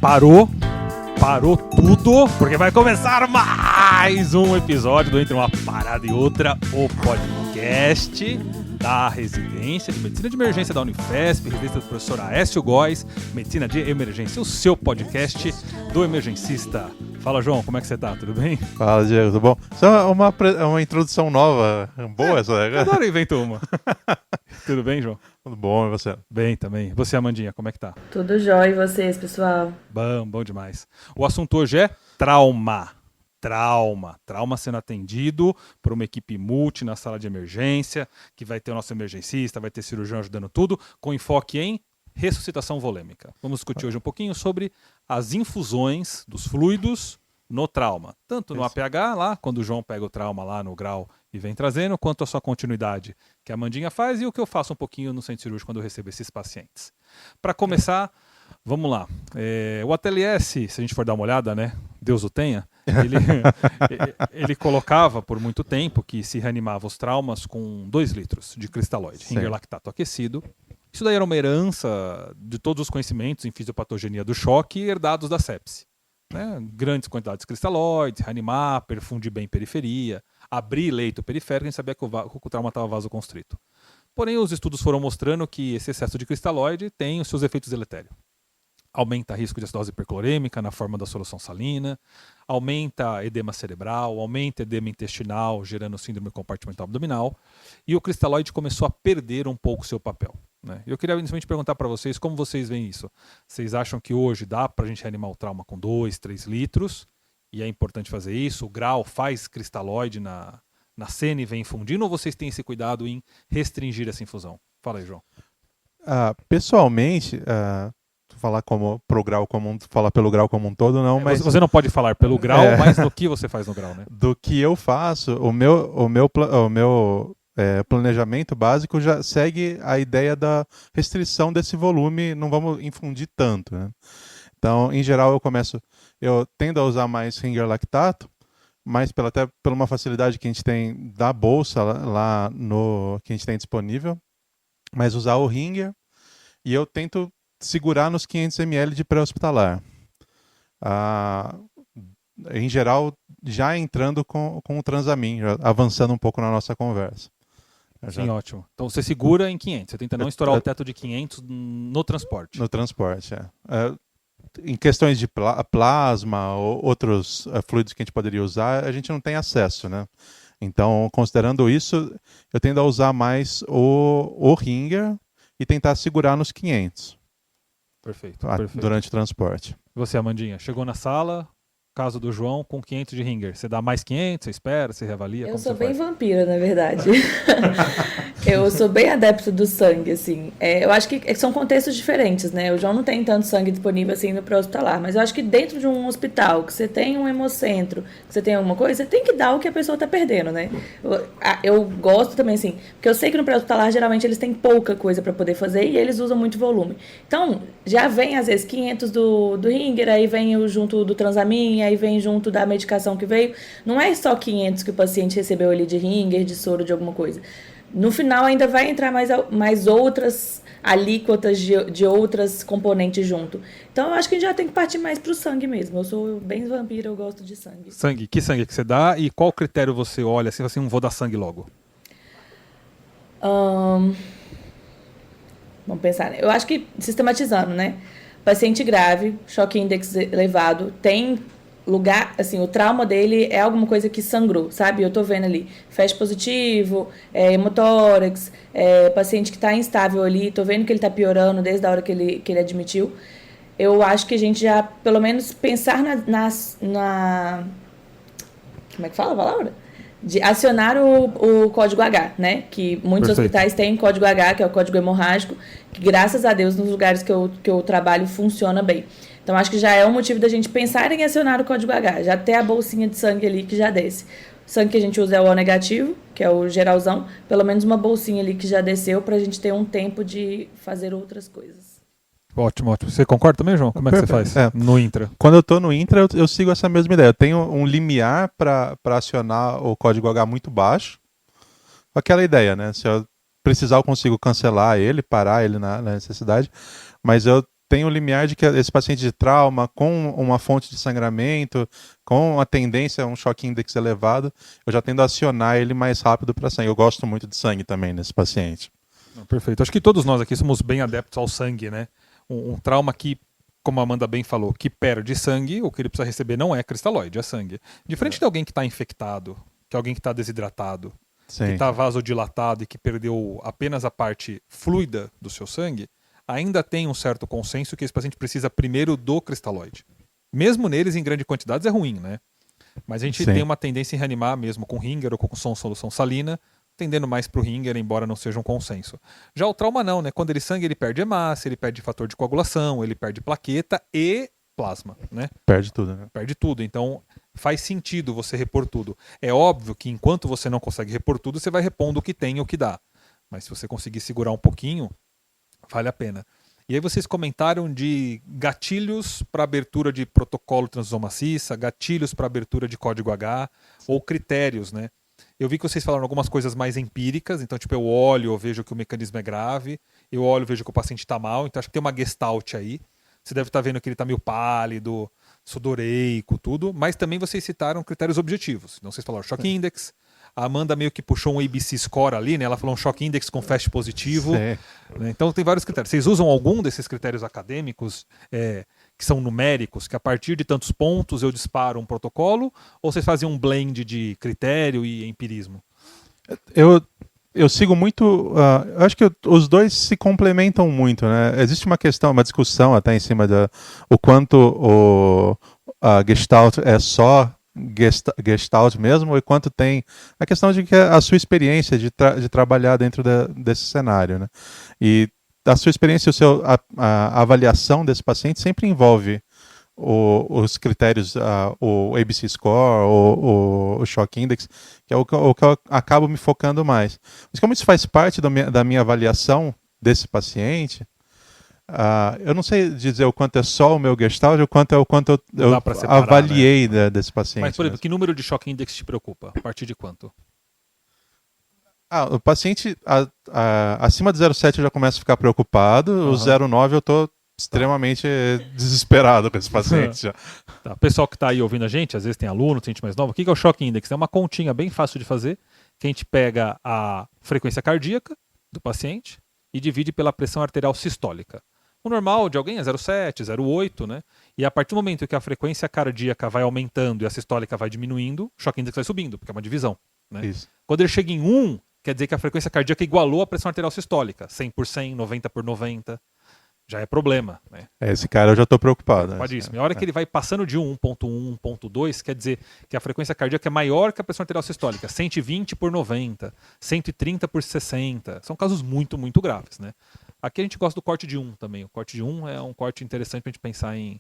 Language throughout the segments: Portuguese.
Parou tudo, porque vai começar mais um episódio do Entre uma Parada e Outra, o podcast da Residência de Medicina de Emergência da Unifesp, residência do professor Aécio Góes, Medicina de Emergência, o seu podcast do emergencista. Fala, João, como é que você tá? Tudo bem? Fala, Diego, tudo bom? Isso é uma introdução nova, boa essa, né? Agora invento uma. Tudo bem, João? Tudo bom, e você? Bem também. Você, Amandinha, como é que tá? Tudo jóia, e vocês, pessoal? Bom demais. O assunto hoje é trauma. Trauma sendo atendido por uma equipe multi na sala de emergência, que vai ter o nosso emergencista, vai ter cirurgião ajudando tudo, com enfoque em ressuscitação volêmica. Vamos discutir hoje um pouquinho sobre as infusões dos fluidos no trauma. Tanto no APH, lá, quando o João pega o trauma lá no grau e vem trazendo, quanto a sua continuidade, que a Amandinha faz, e o que eu faço um pouquinho no centro cirúrgico quando eu recebo esses pacientes. Para começar, vamos lá. O ATLS, se a gente for dar uma olhada, né? Deus o tenha, ele colocava por muito tempo que se reanimava os traumas com 2 litros de cristalóide, Ringer lactato aquecido. Isso daí era uma herança de todos os conhecimentos em fisiopatogenia do choque herdados da sepse. Né? Grandes quantidades de cristalóides, reanimar, perfundir bem periferia, abrir leito periférico, a gente sabia que o trauma estava vasoconstrito. Porém, os estudos foram mostrando que esse excesso de cristalóide tem os seus efeitos deletérios. Aumenta risco de acidose hiperclorêmica na forma da solução salina, aumenta edema cerebral, aumenta edema intestinal, gerando síndrome compartimental abdominal, e o cristalóide começou a perder um pouco seu papel. Né? Eu queria inicialmente perguntar para vocês como vocês veem isso. Vocês acham que hoje dá para a gente reanimar o trauma com 2, 3 litros, e é importante fazer isso? O grau faz cristalóide na cena e vem infundindo, ou vocês têm esse cuidado em restringir essa infusão? Fala aí, João. Pessoalmente, falar pelo grau como um todo, não, mas... Você não pode falar pelo grau, mas do que você faz no grau, né? Do que eu faço, o meu planejamento básico já segue a ideia da restrição desse volume, não vamos infundir tanto, né? Então, em geral, eu tendo a usar mais Ringer lactato, mas até por uma facilidade que a gente tem da bolsa lá que a gente tem disponível, mas usar o Ringer, e eu tento segurar nos 500 ml de pré-hospitalar. Em geral, já entrando com o Transamin, avançando um pouco na nossa conversa. Sim, ótimo. Então você segura em 500, você tenta não estourar o teto de 500 no transporte. No transporte, em questões de plasma ou outros fluidos que a gente poderia usar, a gente não tem acesso, né? Então, considerando isso, eu tendo a usar mais o Ringer e tentar segurar nos 500. Perfeito. Durante o transporte. Você, Amandinha, chegou na sala, caso do João, com 500 de Ringer. Você dá mais 500, você espera, você reavalia? Eu sou bem vampira, na verdade. Eu sou bem adepto do sangue, assim. Eu acho que são contextos diferentes, né? O João não tem tanto sangue disponível assim no pré-hospitalar, mas eu acho que dentro de um hospital, que você tem um hemocentro, que você tem alguma coisa, você tem que dar o que a pessoa tá perdendo, né? Eu gosto também, assim, porque eu sei que no pré-hospitalar, geralmente, eles têm pouca coisa para poder fazer e eles usam muito volume. Então, já vem, às vezes, 500 do Ringer, aí vem junto do Transamin, aí vem junto da medicação que veio. Não é só 500 que o paciente recebeu ali de Ringer, de soro, de alguma coisa. No final ainda vai entrar mais outras alíquotas de outras componentes junto. Então eu acho que a gente já tem que partir mais pro sangue mesmo. Eu sou bem vampira, eu gosto de sangue. Sangue? Que sangue que você dá e qual critério você olha assim, vou dar sangue logo? Vamos pensar, né? Eu acho que, sistematizando, né? Paciente grave, choque index elevado, tem lugar, assim, o trauma dele é alguma coisa que sangrou, sabe? Eu tô vendo ali, FAST positivo, hemotórax, paciente que tá instável ali, tô vendo que ele tá piorando desde a hora que ele admitiu. Eu acho que a gente já, pelo menos, pensar como é que fala a palavra? De acionar o código H, né? Que muitos Perfeito. hospitais têm código H, que é o código hemorrágico, que graças a Deus nos lugares que eu trabalho funciona bem. Então acho que já é um motivo da gente pensar em acionar o código H, já ter a bolsinha de sangue ali que já desce. O sangue que a gente usa é o O negativo, que é o geralzão, pelo menos uma bolsinha ali que já desceu pra gente ter um tempo de fazer outras coisas. Ótimo. Você concorda também, João? Como é que você faz no intra? Quando eu estou no intra, eu sigo essa mesma ideia. Eu tenho um limiar para acionar o código H muito baixo. Aquela ideia, né? Se eu precisar, eu consigo cancelar ele, parar ele na necessidade. Mas eu tem o limiar de que esse paciente de trauma, com uma fonte de sangramento, com a tendência a um choque index elevado, eu já tendo a acionar ele mais rápido para sangue. Eu gosto muito de sangue também nesse paciente. Perfeito. Acho que todos nós aqui somos bem adeptos ao sangue, né? Um trauma que, como a Amanda bem falou, que perde sangue, o que ele precisa receber não é cristalóide, é sangue. Diferente de alguém que está infectado, que é alguém que está desidratado, Sim. que está vasodilatado e que perdeu apenas a parte fluida do seu sangue, ainda tem um certo consenso que esse paciente precisa primeiro do cristalóide. Mesmo neles, em grande quantidade, é ruim, né? Mas a gente Sim. tem uma tendência em reanimar mesmo com Ringer ou com solução salina, tendendo mais para o Ringer, embora não seja um consenso. Já o trauma não, né? Quando ele sangue, ele perde hemácia, ele perde fator de coagulação, ele perde plaqueta e plasma, né? Perde tudo, né? Perde tudo. Então, faz sentido você repor tudo. É óbvio que enquanto você não consegue repor tudo, você vai repondo o que tem e o que dá. Mas se você conseguir segurar um pouquinho, vale a pena. E aí vocês comentaram de gatilhos para abertura de protocolo transfusão maciça, gatilhos para abertura de código H, ou critérios, né? Eu vi que vocês falaram algumas coisas mais empíricas, então tipo, eu olho, eu vejo que o mecanismo é grave, eu olho, vejo que o paciente está mal, então acho que tem uma gestalt aí. Você deve estar vendo que ele está meio pálido, sudoreico, tudo, mas também vocês citaram critérios objetivos. Então vocês falaram choque index, a Amanda meio que puxou um ABC score ali, né? Ela falou um choque index com FAST positivo. Né? Então tem vários critérios. Vocês usam algum desses critérios acadêmicos que são numéricos, que a partir de tantos pontos eu disparo um protocolo, ou vocês fazem um blend de critério e empirismo? Eu sigo muito. Eu acho que os dois se complementam muito, né? Existe uma questão, uma discussão até em cima o quanto a Gestalt é só Gestalt mesmo, e quanto tem a questão de que a sua experiência de trabalhar dentro desse cenário, né? E a sua experiência, a avaliação desse paciente sempre envolve os critérios, o ABC Score, o Shock Index, que é o que eu acabo me focando mais. Mas como isso faz parte da minha avaliação desse paciente, eu não sei dizer o quanto é só o meu Gestalt, o quanto eu avaliei, né, desse paciente. Mas, por exemplo, que número de Shock Index te preocupa? A partir de quanto? O paciente acima de 0,7 eu já começo a ficar preocupado, o 0,9 eu estou extremamente desesperado com esse paciente. Já. Tá. O pessoal que está aí ouvindo a gente, às vezes tem aluno, tem gente mais nova, o que é o Shock Index? É uma continha bem fácil de fazer, que a gente pega a frequência cardíaca do paciente e divide pela pressão arterial sistólica. O normal de alguém é 0,7, 0,8, né? E a partir do momento que a frequência cardíaca vai aumentando e a sistólica vai diminuindo, o Shock Index vai subindo, porque é uma divisão. Né? Isso. Quando ele chega em 1, quer dizer que a frequência cardíaca igualou a pressão arterial sistólica, 100 por 100, 90 por 90. Já é problema. Né? Esse cara eu já estou preocupado. Preocupadíssimo. E a hora que ele vai passando de 1.1, 1.2, quer dizer que a frequência cardíaca é maior que a pressão arterial sistólica. 120 por 90, 130 por 60. São casos muito, muito graves. Né? Aqui a gente gosta do corte de 1 também. O corte de 1 é um corte interessante para a gente pensar em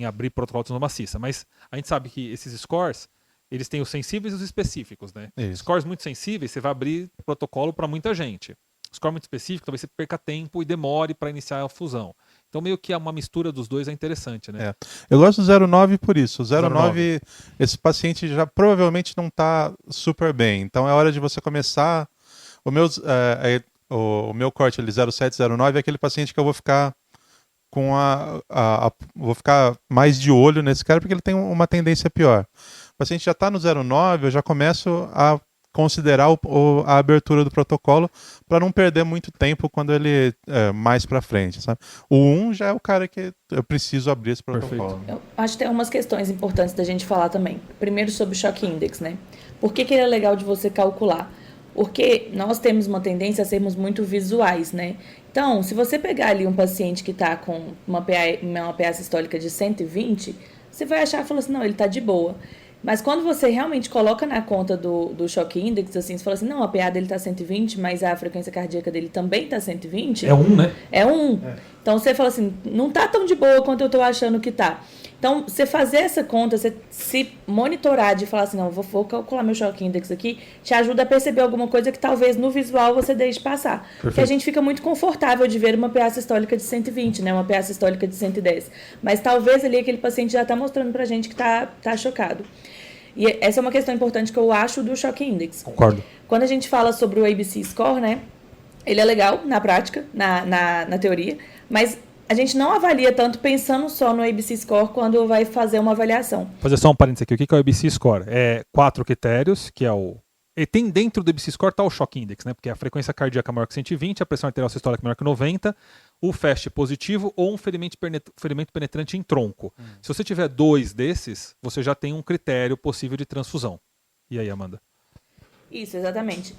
abrir protocolo de transfusão maciça. Mas a gente sabe que esses scores, eles têm os sensíveis e os específicos. Né? Scores muito sensíveis, você vai abrir protocolo para muita gente. Score muito específico, talvez você perca tempo e demore para iniciar a fusão. Então, meio que uma mistura dos dois é interessante, né? Eu gosto do 0,9 por isso. O 0,9, esse paciente já provavelmente não está super bem. Então, é hora de você começar. O meu corte ali, 0,7, 0,9, é aquele paciente que eu vou ficar vou ficar mais de olho nesse cara, porque ele tem uma tendência pior. O paciente já está no 0,9, eu já começo a considerar a abertura do protocolo para não perder muito tempo quando ele mais para frente, sabe? O 1 já é o cara que eu preciso abrir esse protocolo. Perfeito. Eu acho que tem umas questões importantes da gente falar também. Primeiro sobre o Shock Index, né? Por que ele é legal de você calcular? Porque nós temos uma tendência a sermos muito visuais, né? Então, se você pegar ali um paciente que está com uma PA sistólica de 120, você vai achar e falar assim, não, ele está de boa. Mas quando você realmente coloca na conta do Shock Index, assim, você fala assim, não, a PA dele está 120, mas a frequência cardíaca dele também está 120. É 1, né? É 1. Então você fala assim, não está tão de boa quanto eu estou achando que está. Então, você fazer essa conta, você se monitorar de falar assim, não, vou calcular meu Shock Index aqui, te ajuda a perceber alguma coisa que talvez no visual você deixe passar. Perfeito. Porque a gente fica muito confortável de ver uma PA sistólica de 120, né? Uma PA sistólica de 110. Mas talvez ali aquele paciente já está mostrando pra gente que tá chocado. E essa é uma questão importante que eu acho do Shock Index. Concordo. Quando a gente fala sobre o ABC Score, né? Ele é legal na prática, na teoria, mas a gente não avalia tanto pensando só no ABC Score quando vai fazer uma avaliação. Vou fazer só um parênteses aqui. O que é o ABC Score? É 4 critérios, que é o... E tem dentro do ABC Score tá o Shock Index, né? Porque a frequência cardíaca maior que 120, a pressão arterial sistólica maior que 90, o FAST positivo ou um ferimento penetrante em tronco. Se você tiver 2 desses, você já tem um critério possível de transfusão. E aí, Amanda? Isso, exatamente.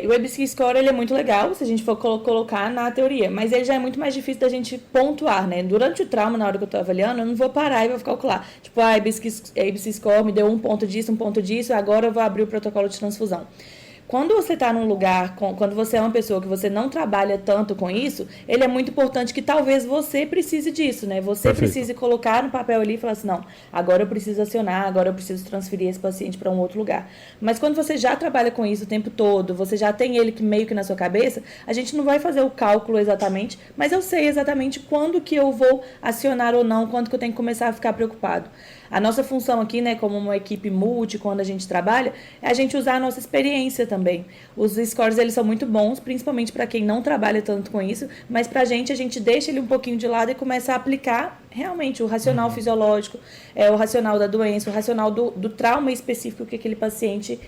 O ABC Score ele é muito legal se a gente for colocar na teoria, mas ele já é muito mais difícil da gente pontuar, né? Durante o trauma, na hora que eu tô avaliando, eu não vou parar e vou calcular. Tipo, a ABC Score me deu um ponto disso, agora eu vou abrir o protocolo de transfusão. Quando você está num lugar, quando você é uma pessoa que você não trabalha tanto com isso, ele é muito importante que talvez você precise disso, né? Você Perfeito. precise colocar no papel ali e falar assim, não, agora eu preciso acionar, agora eu preciso transferir esse paciente para um outro lugar. Mas quando você já trabalha com isso o tempo todo, você já tem ele meio que na sua cabeça, a gente não vai fazer o cálculo exatamente, mas eu sei exatamente quando que eu vou acionar ou não, quando que eu tenho que começar a ficar preocupado. A nossa função aqui, né, como uma equipe multi, quando a gente trabalha, é a gente usar a nossa experiência também. Os scores, eles são muito bons, principalmente para quem não trabalha tanto com isso, mas para a gente deixa ele um pouquinho de lado e começa a aplicar realmente o racional fisiológico, o racional da doença, o racional do trauma específico que aquele paciente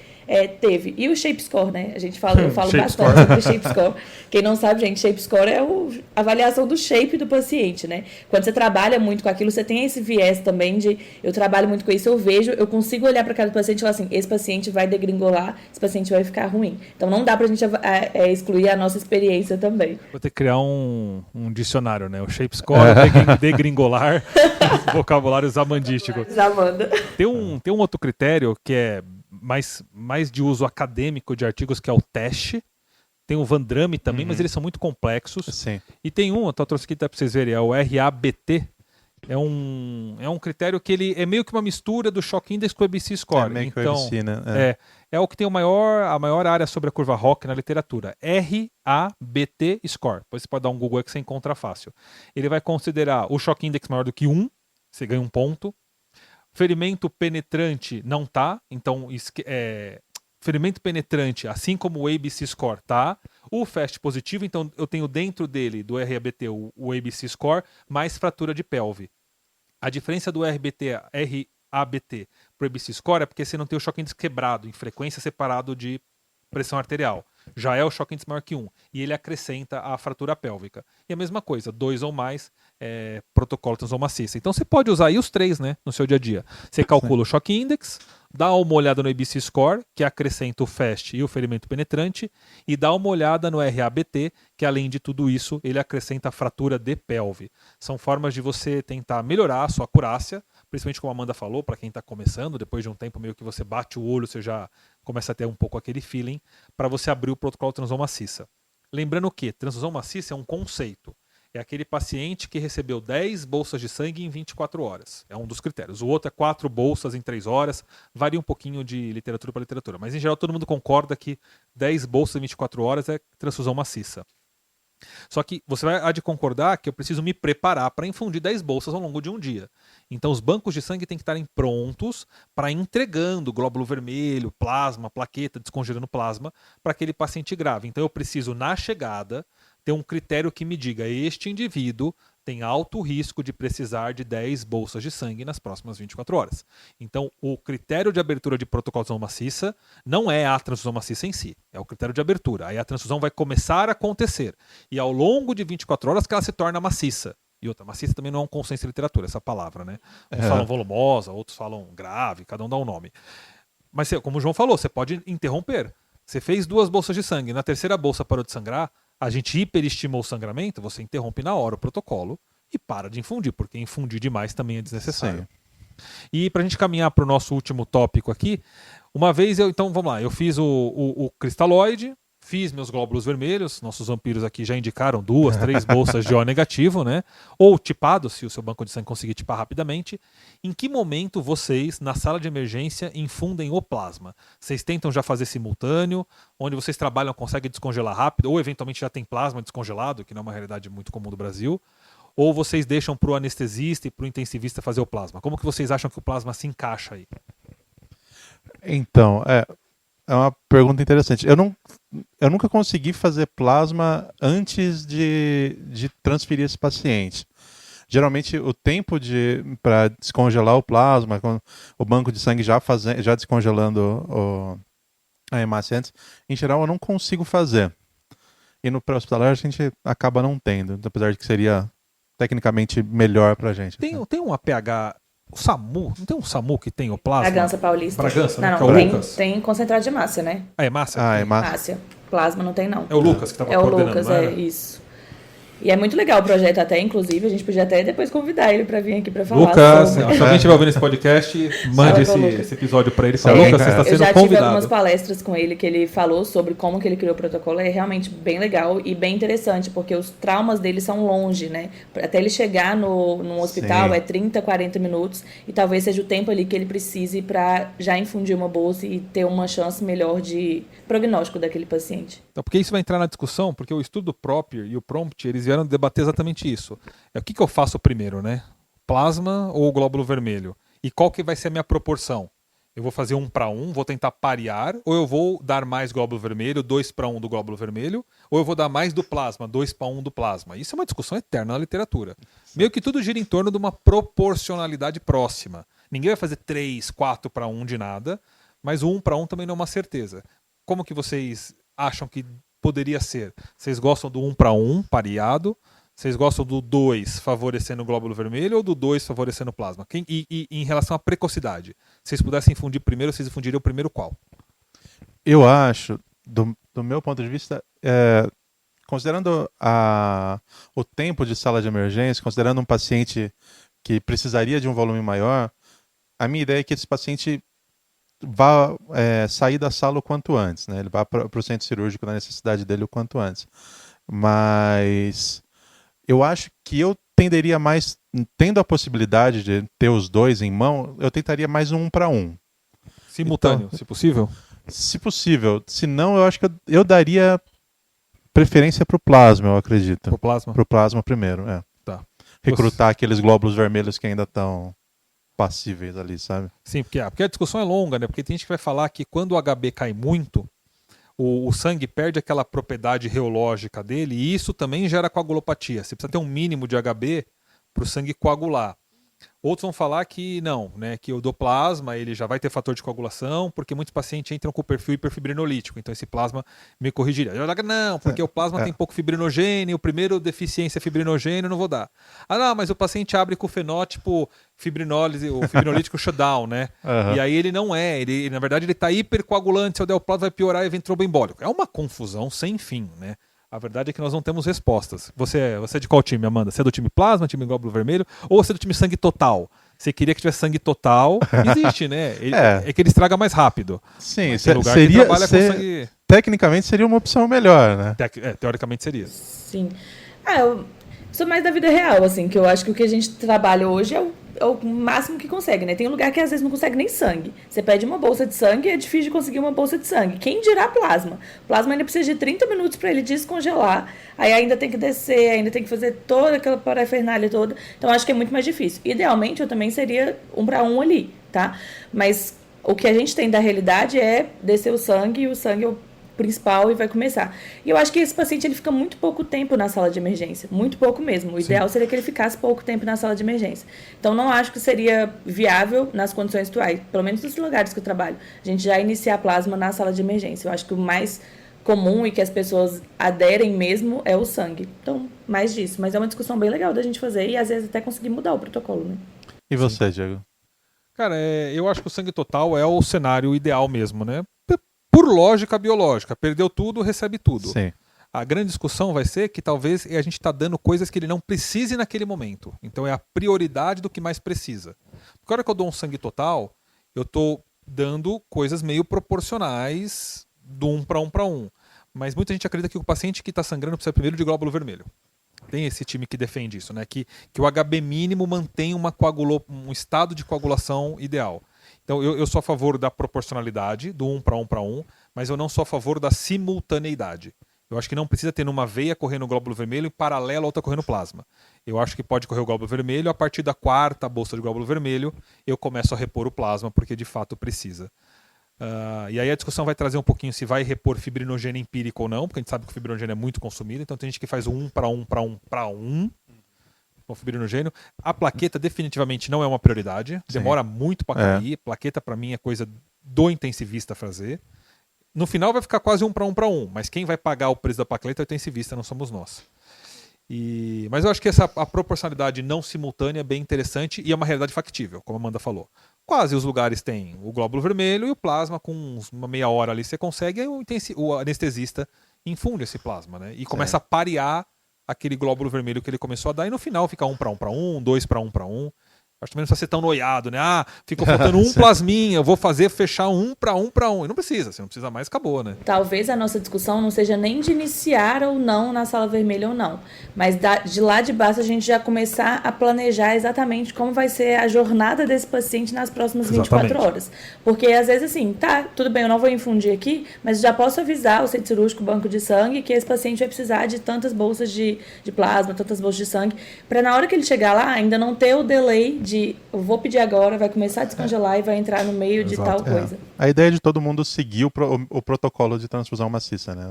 teve. E o Shape Score, né? Eu falo bastante sobre o Shape Score. Quem não sabe, gente, Shape Score é a avaliação do shape do paciente, né? Quando você trabalha muito com aquilo, você tem esse viés também de eu trabalho muito com isso, eu consigo olhar para cada paciente e falar assim, esse paciente vai degringolar, esse paciente vai ficar ruim. Então não dá pra gente excluir a nossa experiência também. Vou ter que criar um dicionário, né? O Shape Score, degringolar, vocabulário zamandístico. Zamanda. Tem um outro critério que é mais de uso acadêmico de artigos, que é o TESH. Tem o Van Damme também, mas eles são muito complexos. Sim. E tem eu trouxe aqui para vocês verem, é o RABT. É um critério que ele é meio que uma mistura do Shock Index com o ABC Score. Meio que o então, ABC, né? é o que tem a maior área sobre a curva ROC na literatura. RABT Score. Depois você pode dar um Google aí que você encontra fácil. Ele vai considerar o Shock Index maior do que 1, você ganha um ponto. Ferimento penetrante não tá, então ferimento penetrante, assim como o ABC Score tá. O FAST positivo, então eu tenho dentro dele, do RABT, o ABC Score, mais fratura de pelve. A diferença do RABT para o ABC Score é porque você não tem o choque índice quebrado, em frequência separado de pressão arterial. Já é o choque índice maior que 1. E ele acrescenta a fratura pélvica. E a mesma coisa, 2 ou mais, protocolo transfusão maciça. Então você pode usar aí os 3, né, no seu dia a dia. Você calcula o choque index, dá uma olhada no ABC Score, que acrescenta o FAST e o ferimento penetrante, e dá uma olhada no RABT, que além de tudo isso, ele acrescenta a fratura de pelve. São formas de você tentar melhorar a sua acurácia, principalmente como a Amanda falou, para quem está começando, depois de um tempo meio que você bate o olho, você já começa a ter um pouco aquele feeling, para você abrir o protocolo de transfusão maciça. Lembrando que transfusão maciça é um conceito. É aquele paciente que recebeu 10 bolsas de sangue em 24 horas. É um dos critérios. O outro é 4 bolsas em 3 horas. Varia um pouquinho de literatura para literatura. Mas, em geral, todo mundo concorda que 10 bolsas em 24 horas é transfusão maciça. Só que você vai de concordar que eu preciso me preparar para infundir 10 bolsas ao longo de um dia. Então, os bancos de sangue têm que estarem prontos para ir entregando glóbulo vermelho, plasma, plaqueta, descongelando plasma para aquele paciente grave. Então, eu preciso, na chegada, ter um critério que me diga: este indivíduo tem alto risco de precisar de 10 bolsas de sangue nas próximas 24 horas. Então, o critério de abertura de protocolo de transfusão maciça não é a transfusão maciça em si, é o critério de abertura. Aí a transfusão vai começar a acontecer. E ao longo de 24 horas que ela se torna maciça. E outra, maciça também não é um consenso de literatura, essa palavra, né? Uns falam volumosa, outros falam grave, cada um dá um nome. Mas, como o João falou, você pode interromper. Você fez 2 bolsas de sangue, na terceira bolsa parou de sangrar, a gente hiperestimou o sangramento, você interrompe na hora o protocolo e para de infundir, porque infundir demais também é desnecessário. Sim. E para a gente caminhar para o nosso último tópico aqui, uma vez então vamos lá, eu fiz o cristalóide, fiz meus glóbulos vermelhos, nossos vampiros aqui já indicaram 2, 3 bolsas de O negativo, né? Ou tipado, se o seu banco de sangue conseguir tipar rapidamente. Em que momento vocês, na sala de emergência, infundem o plasma? Vocês tentam já fazer simultâneo, onde vocês trabalham, conseguem descongelar rápido, ou eventualmente já tem plasma descongelado, que não é uma realidade muito comum do Brasil, ou vocês deixam para o anestesista e para o intensivista fazer o plasma? Como que vocês acham que o plasma se encaixa aí? Então, é uma pergunta interessante. Eu nunca consegui fazer plasma antes de transferir esse paciente. Geralmente, o tempo para descongelar o plasma, com o banco de sangue já descongelando a hemácia antes, em geral eu não consigo fazer. E no pré-hospitalar a gente acaba não tendo, apesar de que seria tecnicamente melhor pra gente. Tem um APH, o SAMU, não tem um SAMU que tem o plasma? Bragança Paulista. Bragança, né? Não, Que é o tem, Lucas. tem concentrado de hemácia, né? Ah, hemácia? Ah, hemácia. Hemácia. Plasma não tem, não. É o Lucas que estava É o coordenando, Lucas, não era? isso. E é muito legal o projeto até, inclusive, a gente podia até depois convidar ele pra vir aqui pra falar Lucas, sobre. se alguém estiver ouvindo esse podcast, mande Fala pro esse episódio pra ele. É, Fala, Lucas, você está Eu sendo já tive algumas convidado. palestras com ele que ele falou sobre como que ele criou o protocolo, é realmente bem legal e bem interessante, porque os traumas dele são longe, né? Até ele chegar num hospital Sim. é 30, 40 minutos e talvez seja o tempo ali que ele precise para já infundir uma bolsa e ter uma chance melhor de prognóstico daquele paciente. Então, porque isso vai entrar na discussão, porque o estudo Proper e o Prompt, eles vieram debater exatamente isso. O que eu faço primeiro, né? Plasma ou glóbulo vermelho? E qual que vai ser a minha proporção? Eu vou fazer 1:1, vou tentar parear, ou eu vou dar mais glóbulo vermelho, 2:1 do glóbulo vermelho, ou eu vou dar mais do plasma, 2:1 do plasma. Isso é uma discussão eterna na literatura. Meio que tudo gira em torno de uma proporcionalidade próxima. Ninguém vai fazer 3, 4:1 de nada, mas o 1:1 também não é uma certeza. Como que vocês acham que poderia ser? Vocês gostam do 1:1 pareado? Vocês gostam do 2 favorecendo o glóbulo vermelho ou do 2 favorecendo o plasma? E em relação à precocidade, se vocês pudessem infundir primeiro, vocês infundiriam primeiro qual? Eu acho, do meu ponto de vista, considerando o tempo de sala de emergência, considerando um paciente que precisaria de um volume maior, a minha ideia é que esse paciente vá sair da sala o quanto antes, né? Ele vá para o centro cirúrgico na necessidade dele o quanto antes. Mas eu acho que eu tenderia mais, tendo a possibilidade de ter os dois em mão, eu tentaria mais um 1:1. Simultâneo, Então, se possível? Se possível. Se não, eu acho que eu daria preferência para o plasma, eu acredito. Pro plasma? Para o plasma primeiro, Tá. Recrutar aqueles glóbulos vermelhos que ainda estão passíveis ali, sabe? Sim, porque a discussão é longa, né? Porque tem gente que vai falar que quando o HB cai muito, o sangue perde aquela propriedade reológica dele e isso também gera coagulopatia. Você precisa ter um mínimo de HB para o sangue coagular. Outros vão falar que não, né, que o do plasma ele já vai ter fator de coagulação, porque muitos pacientes entram com o perfil hiperfibrinolítico, então esse plasma me corrigiria. Eu digo, não, porque o plasma tem pouco fibrinogênio, o primeiro deficiência é fibrinogênio, não vou dar. Ah, não, mas o paciente abre com o fenótipo fibrinólise, o fibrinolítico shutdown, né? Uhum. E aí ele não é, ele na verdade ele está hipercoagulante, se eu der o plasma vai piorar evento tromboembólico. É uma confusão sem fim, né? A verdade é que nós não temos respostas. Você é de qual time, Amanda? Você é do time plasma, time glóbulo vermelho? Ou você é do time sangue total? Você queria que tivesse sangue total? Existe, né? É que ele estraga mais rápido. Sim, tem lugar que trabalha com sangue... Tecnicamente seria uma opção melhor, né? Teoricamente seria. Sim. Eu sou mais da vida real, assim, que eu acho que o que a gente trabalha hoje é o máximo que consegue, né? Tem um lugar que às vezes não consegue nem sangue. Você pede uma bolsa de sangue e é difícil de conseguir uma bolsa de sangue. Quem dirá plasma? Plasma ainda precisa de 30 minutos para ele descongelar, aí ainda tem que descer, ainda tem que fazer toda aquela parafernália toda. Então acho que é muito mais difícil. Idealmente eu também seria 1:1 ali, tá? Mas o que a gente tem da realidade é descer o sangue e o sangue é o principal e vai começar. E eu acho que esse paciente ele fica muito pouco tempo na sala de emergência, muito pouco mesmo. O ideal seria que ele ficasse pouco tempo na sala de emergência. Então não acho que seria viável nas condições atuais, pelo menos nos lugares que eu trabalho, a gente já iniciar plasma na sala de emergência. Eu acho que o mais comum e que as pessoas aderem mesmo é o sangue. Então, mais disso. Mas é uma discussão bem legal da gente fazer e às vezes até conseguir mudar o protocolo, né? E você, Diego? Cara, eu acho que o sangue total é o cenário ideal mesmo, né? Por lógica biológica, perdeu tudo, recebe tudo. Sim. A grande discussão vai ser que talvez a gente está dando coisas que ele não precise naquele momento. Então é a prioridade do que mais precisa. Porque a hora que eu dou um sangue total, eu estou dando coisas meio proporcionais do 1:1. Mas muita gente acredita que o paciente que está sangrando precisa primeiro de glóbulo vermelho. Tem esse time que defende isso, né? Que o HB mínimo mantém um estado de coagulação ideal. Então, eu sou a favor da proporcionalidade, do 1:1, mas eu não sou a favor da simultaneidade. Eu acho que não precisa ter numa veia correndo o glóbulo vermelho e paralelo a outra correndo plasma. Eu acho que pode correr o glóbulo vermelho, a partir da 4ª bolsa de glóbulo vermelho, eu começo a repor o plasma, porque de fato precisa. E aí a discussão vai trazer um pouquinho se vai repor fibrinogênio empírico ou não, porque a gente sabe que o fibrinogênio é muito consumido, então tem gente que faz o 1 para 1 para 1 para 1 com fibrinogênio. A plaqueta definitivamente não é uma prioridade, demora muito para cair. Plaqueta para mim é coisa do intensivista fazer. No final vai ficar quase 1 para 1 para 1, mas quem vai pagar o preço da plaqueta é o intensivista, não somos nós. Mas eu acho que a proporcionalidade não simultânea é bem interessante e é uma realidade factível, como a Amanda falou. Quase os lugares têm o glóbulo vermelho e o plasma, com uma meia hora ali você consegue, o anestesista infunde esse plasma, né? E começa a parear aquele glóbulo vermelho que ele começou a dar, e no final fica 1 para 1 para 1, 2 para 1 para 1. Acho que também não precisa ser tão noiado, né? Ficou faltando um plasminha, eu vou fechar 1 para 1 para 1. E não precisa, você não precisa mais, acabou, né? Talvez a nossa discussão não seja nem de iniciar ou não na sala vermelha ou não, mas de lá de baixo a gente já começar a planejar exatamente como vai ser a jornada desse paciente nas próximas 24 horas. Porque às vezes assim, tudo bem, eu não vou infundir aqui, mas já posso avisar o centro cirúrgico, o banco de sangue, que esse paciente vai precisar de tantas bolsas de plasma, tantas bolsas de sangue, para na hora que ele chegar lá ainda não ter o delay eu vou pedir agora, vai começar a descongelar e vai entrar no meio de tal coisa. A ideia é de todo mundo seguir o protocolo de transfusão maciça, né?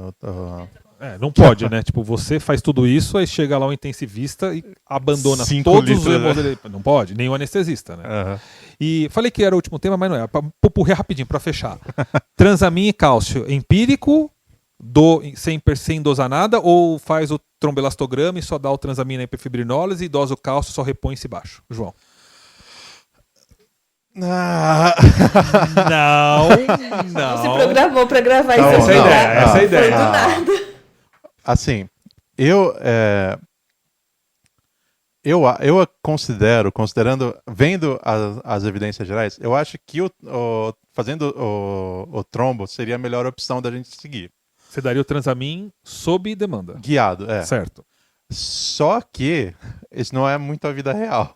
Não pode, né? Tipo, você faz tudo isso, aí chega lá o intensivista e abandona todos os hemodele... Não pode, nem o anestesista, né? E falei que era o último tema, mas não é. Pupurrir rapidinho, para fechar. Transamin e cálcio empírico, sem dosar nada, ou faz o tromboelastograma e só dá o transamin na hiperfibrinólise e dosa o cálcio, só repõe-se baixo? João. Não. Você programou para gravar isso. Essa é a ideia. Foi do nada. Assim, considerando, vendo as evidências gerais, eu acho que fazendo o trombo seria a melhor opção da gente seguir. Você daria o transamin sob demanda. Guiado, Certo. Só que isso não é muito a vida real.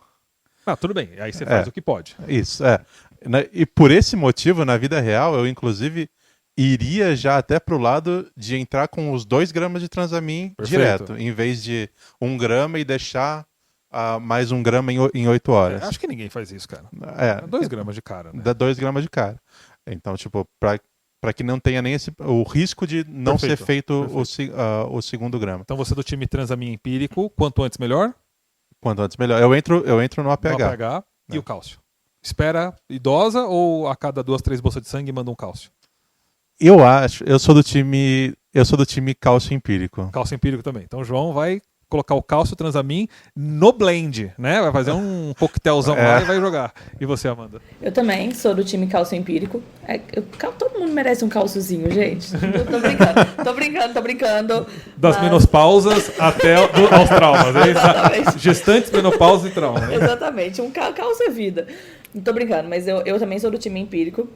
Tudo bem. Aí você faz o que pode. Isso, E por esse motivo, na vida real, eu inclusive iria já até pro lado de entrar com os 2 gramas de transamin direto, em vez de 1 grama e deixar mais 1 grama em 8 horas. Acho que ninguém faz isso, cara. 2 gramas de cara, né? Dá 2 gramas de cara. Então, tipo, para que não tenha nem o risco de não ser feito o segundo grama. Então você é do time transamin empírico, quanto antes melhor? Quanto antes melhor. Eu entro no APH. No APH e o cálcio. Espera idosa ou a cada 2, 3 bolsas de sangue manda um cálcio? Eu sou do time cálcio empírico. Cálcio empírico também. Então o João vai colocar o cálcio transamin no blend, né? Vai fazer um coquetelzão lá e vai jogar. E você, Amanda? Eu também sou do time cálcio empírico. Todo mundo merece um cálciozinho, gente. Tô brincando. Das menopausas até aos traumas. Exatamente. Gestantes, menopausa e trauma. Exatamente. Um cálcio é vida. Não tô brincando, mas eu também sou do time empírico,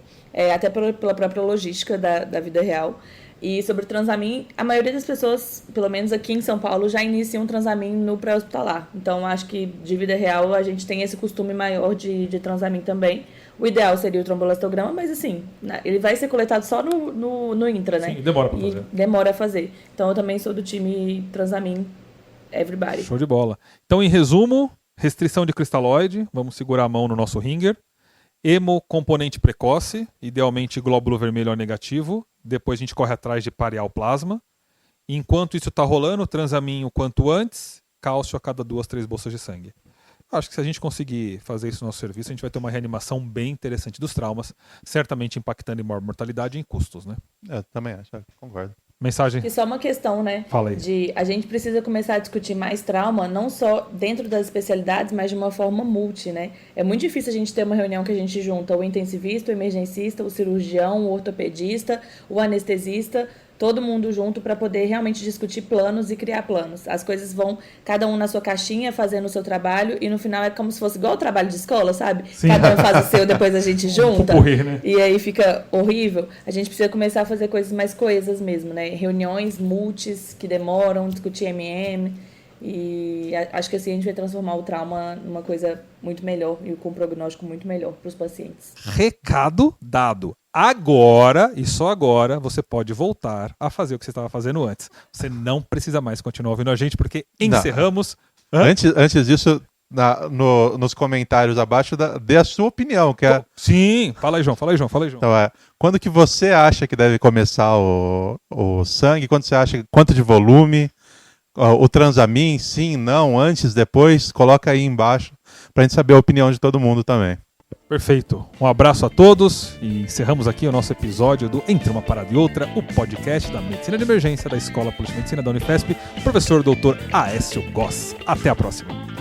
até pela própria logística da vida real. E sobre o transamin, a maioria das pessoas, pelo menos aqui em São Paulo, já iniciam o transamin no pré-hospitalar. Então, acho que de vida real a gente tem esse costume maior de transamin também. O ideal seria o tromboelastograma, mas assim, ele vai ser coletado só no intra, né? Sim, demora pra fazer. Demora a fazer. Então, eu também sou do time transamin everybody. Show de bola. Então, em resumo, restrição de cristalóide, vamos segurar a mão no nosso ringer. Hemocomponente precoce, idealmente glóbulo vermelho ou negativo. Depois a gente corre atrás de parear o plasma. Enquanto isso está rolando, transamin o quanto antes, cálcio a cada 2, 3 bolsas de sangue. Acho que se a gente conseguir fazer isso no nosso serviço, a gente vai ter uma reanimação bem interessante dos traumas, certamente impactando em maior mortalidade e em custos, né? Também acho, concordo. Mensagem? E só uma questão, né? Fala aí. A gente precisa começar a discutir mais trauma, não só dentro das especialidades, mas de uma forma multi, né? É muito difícil a gente ter uma reunião que a gente junta o intensivista, o emergencista, o cirurgião, o ortopedista, o anestesista, todo mundo junto para poder realmente discutir planos e criar planos. As coisas vão, cada um na sua caixinha, fazendo o seu trabalho, e no final é como se fosse igual o trabalho de escola, sabe? Sim. Cada um faz o seu, depois a gente junta. Né? E aí fica horrível. A gente precisa começar a fazer coisas mais coesas mesmo, né? Reuniões multis que demoram, discutir MM. E acho que assim a gente vai transformar o trauma numa coisa muito melhor e com um prognóstico muito melhor para os pacientes. Recado dado. Agora, e só agora, você pode voltar a fazer o que você estava fazendo antes. Você não precisa mais continuar ouvindo a gente, porque encerramos... Antes disso, nos comentários abaixo, dê a sua opinião. Sim, fala aí, João. Então, quando que você acha que deve começar o sangue? Quando você acha, quanto de volume? O Transamin, sim, não, antes, depois? Coloca aí embaixo pra gente saber a opinião de todo mundo também. Perfeito. Um abraço a todos e encerramos aqui o nosso episódio do Entre uma Parada e Outra, o podcast da Medicina de Emergência da Escola Política de Medicina da Unifesp, professor Dr. Aécio Goss. Até a próxima.